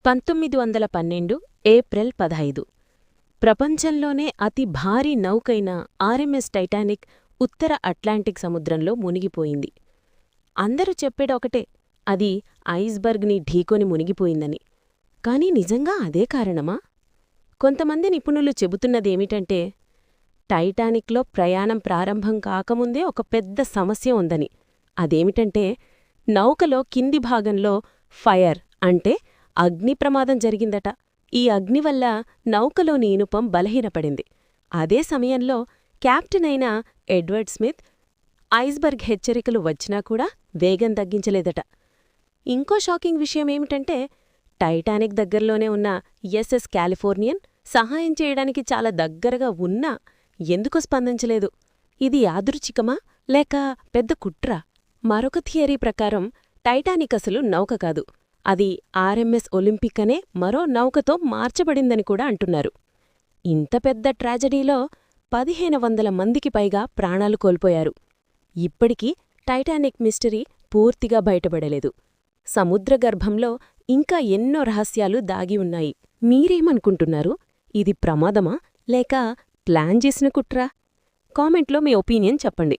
1912 April 15 ప్రపంచంలోనే అతి భారీ నౌకైన ఆర్ఎంఎస్ టైటానిక్ ఉత్తర అట్లాంటిక్ సముద్రంలో మునిగిపోయింది. అందరూ చెప్పేదొకటే, అది ఐస్బర్గ్ని ఢీకొని మునిగిపోయిందని. కాని నిజంగా అదే కారణమా? కొంతమంది నిపుణులు చెబుతున్నదేమిటంటే, టైటానిక్లో ప్రయాణం ప్రారంభం కాకముందే ఒక పెద్ద సమస్య ఉందని. అదేమిటంటే, నౌకలో కింది భాగంలో ఫైర్ అంటే అగ్ని ప్రమాదం జరిగిందట. ఈ అగ్నివల్ల నౌకలోని ఇనుపం బలహీనపడింది. అదే సమయంలో కెప్టెన్ అయిన ఎడ్వర్డ్ స్మిత్ ఐస్బర్గ్ హెచ్చరికలు వచ్చినా కూడా వేగం తగ్గించలేదట. ఇంకో షాకింగ్ విషయమేమిటంటే, టైటానిక్ దగ్గరలోనే ఉన్న ఎస్ఎస్ కాలిఫోర్నియన్ సహాయం చేయడానికి చాలా దగ్గరగా ఉన్నా ఎందుకు స్పందించలేదు? ఇది యాదృచ్ఛికమా లేక పెద్ద కుట్రా? మరొక థియరీ ప్రకారం టైటానిక్ అసలు నౌక కాదు, అది ఆర్ఎంఎస్ ఒలింపిక్ అనే మరో నౌకతో మార్చబడిందని కూడా అంటున్నారు. ఇంత పెద్ద ట్రాజడీలో 1500 మందికి పైగా ప్రాణాలు కోల్పోయారు. ఇప్పటికీ టైటానిక్ మిస్టరీ పూర్తిగా బయటపడలేదు. సముద్రగర్భంలో ఇంకా ఎన్నో రహస్యాలు దాగి ఉన్నాయి. మీరేమనుకుంటున్నారు? ఇది ప్రమాదమా లేక ప్లాన్ చేసిన కుట్రా? కామెంట్లో మీ ఒపీనియన్ చెప్పండి.